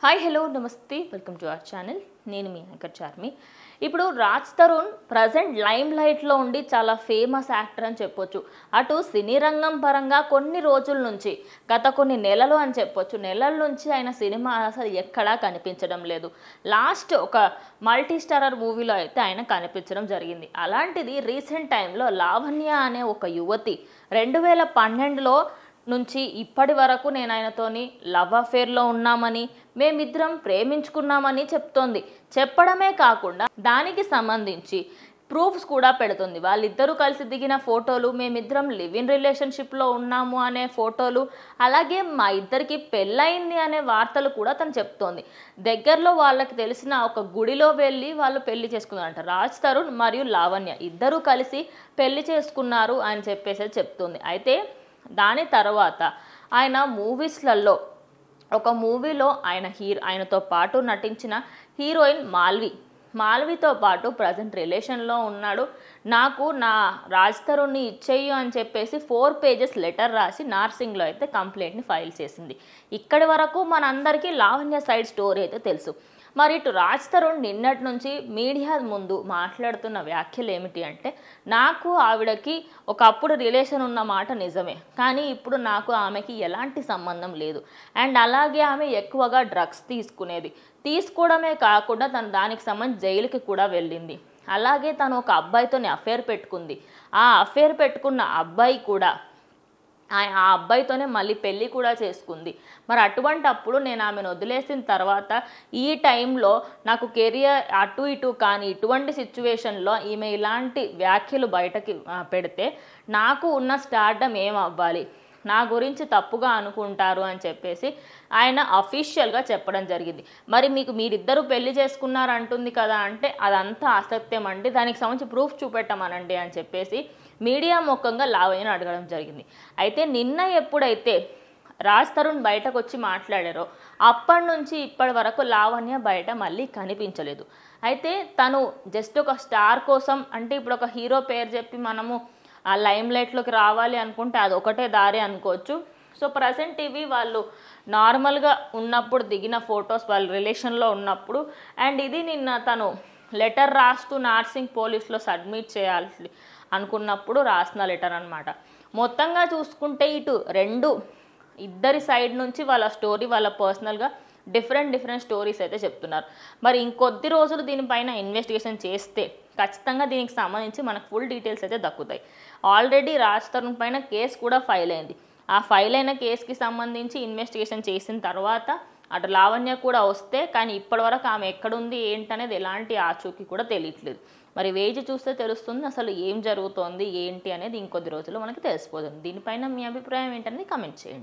Hi hello నమస్తే welcome to our channel. నేను మీ anchor Charmi. ఇప్పుడు రాజ్ తరుణ్ ప్రజెంట్ లైమ్ లైట్లో ఉండి చాలా ఫేమస్ యాక్టర్ అని చెప్పొచ్చు. అటు సినీ రంగం పరంగా కొన్ని రోజుల నుంచి కొన్ని నెలలు అని చెప్పొచ్చు, నెలల నుంచి ఆయన సినిమా అసలు ఎక్కడా కనిపించడం లేదు. లాస్ట్ ఒక మల్టీ స్టారర్ మూవీలో అయితే ఆయన కనిపించడం జరిగింది. అలాంటిది రీసెంట్ టైంలో లావణ్య అనే ఒక యువతి 2012లో నుంచి ఇప్పటి వరకు నేను ఆయనతోని లవ్ అఫేర్లో ఉన్నామని, మేమిద్దరం ప్రేమించుకున్నామని చెప్తోంది. చెప్పడమే కాకుండా దానికి సంబంధించి ప్రూఫ్స్ కూడా పెడుతుంది. వాళ్ళిద్దరూ కలిసి దిగిన ఫోటోలు, మేమిద్దరం లివ్ ఇన్ రిలేషన్షిప్లో ఉన్నాము అనే ఫోటోలు, అలాగే మా ఇద్దరికి పెళ్ళయింది అనే వార్తలు కూడా తను చెప్తోంది. దగ్గరలో వాళ్ళకి తెలిసిన ఒక గుడిలో వెళ్ళి వాళ్ళు పెళ్లి చేసుకున్నారంట. రాజ్ తరుణ్ మరియు లావణ్య ఇద్దరూ కలిసి పెళ్లి చేసుకున్నారు అని చెప్పేసి చెప్తోంది. అయితే దాని తర్వాత ఆయన మూవీస్లలో ఒక మూవీలో ఆయనతో పాటు నటించిన హీరోయిన్ మాల్వితో పాటు ప్రజెంట్ రిలేషన్లో ఉన్నాడు, నాకు నా రాజ్ తరుణ్ని ఇచ్చేయు అని చెప్పేసి 4 పేజెస్ లెటర్ రాసి నార్సింగ్లో అయితే కంప్లైంట్ని ఫైల్ చేసింది. ఇక్కడి వరకు మనందరికీ లావణ్య సైడ్ స్టోరీ అయితే తెలుసు. మరి ఇటు రాజ్ తరుణ్ నిన్నటి నుంచి మీడియా ముందు మాట్లాడుతున్న వ్యాఖ్యలు ఏమిటి అంటే, నాకు ఆవిడకి ఒకప్పుడు రిలేషన్ ఉన్న మాట నిజమే, కానీ ఇప్పుడు నాకు ఆమెకి ఎలాంటి సంబంధం లేదు. అండ్ అలాగే ఆమె ఎక్కువగా డ్రగ్స్ తీసుకోవడమే కాకుండా తను దానికి సంబంధించి జైలుకి కూడా వెళ్ళింది. అలాగే తను ఒక అబ్బాయితోని అఫేర్ పెట్టుకుంది. ఆ అఫేర్ పెట్టుకున్న అబ్బాయి కూడా ఆ అబ్బాయితోనే మళ్ళీ పెళ్ళి కూడా చేసుకుంది. మరి అటువంటప్పుడు నేను ఆమెను వదిలేసిన తర్వాత ఈ టైంలో నాకు కెరియర్ అటు ఇటు కానీ ఇటువంటి సిచ్యువేషన్లో ఈమె ఇలాంటి వ్యాఖ్యలు బయటకి పెడితే నాకు ఉన్న స్టార్డమ్ ఏమవ్వాలి, నా గురించి తప్పుగా అనుకుంటారు అని చెప్పేసి ఆయన అఫీషియల్గా చెప్పడం జరిగింది. మరి మీరిద్దరూ పెళ్లి చేసుకున్నారు అంటుంది కదా అంటే అదంతా అసత్యం అండి, దానికి సంబంధించి ప్రూఫ్ చూపెట్టమనండి అని చెప్పేసి మీడియా ముఖంగా లావణ్యను అడగడం జరిగింది. అయితే నిన్న ఎప్పుడైతే రాజ్ తరుణ్ బయటకు వచ్చి మాట్లాడారో అప్పటి నుంచి ఇప్పటి వరకు లావణ్య బయట మళ్ళీ కనిపించలేదు. అయితే తను జస్ట్ ఒక స్టార్ కోసం, అంటే ఇప్పుడు ఒక హీరో పేరు చెప్పి మనము ఆ లైమ్ లైట్లోకి రావాలి అనుకుంటే అది ఒకటే దారి అనుకోవచ్చు. సో ప్రజెంట్ ఇవి వాళ్ళు నార్మల్గా ఉన్నప్పుడు దిగిన ఫొటోస్, వాళ్ళ రిలేషన్లో ఉన్నప్పుడు. అండ్ ఇది నిన్న తను లెటర్ రాస్తూ నార్సింగ్ పోలీస్లో సబ్మిట్ చేయాలి అనుకున్నప్పుడు రాసిన లెటర్ అనమాట. మొత్తంగా చూసుకుంటే ఇటు ఇద్దరి సైడ్ నుంచి వాళ్ళ స్టోరీ, వాళ్ళ పర్సనల్గా డిఫరెంట్ స్టోరీస్ అయితే చెప్తున్నారు. మరి ఇంకొద్ది రోజులు దీనిపైన ఇన్వెస్టిగేషన్ చేస్తే ఖచ్చితంగా దీనికి సంబంధించి మనకు ఫుల్ డీటెయిల్స్ అయితే దక్కుతాయి. ఆల్రెడీ రాజ్ తరుణ్ పైన కేసు కూడా ఫైల్ అయింది. ఆ ఫైల్ అయిన కేసుకి సంబంధించి ఇన్వెస్టిగేషన్ చేసిన తర్వాత అటు లావణ్య కూడా వస్తే, కానీ ఇప్పటివరకు ఆమె ఎక్కడుంది ఏంటనేది ఎలాంటి ఆచూకీ కూడా తెలియట్లేదు. మరి వేచి చూస్తే తెలుస్తుంది అసలు ఏం జరుగుతోంది ఏంటి అనేది. ఇంకొద్ది రోజుల్లో మనకి తెలిసిపోతుంది. దీనిపైన మీ అభిప్రాయం ఏంటనేది కామెంట్ చేయండి.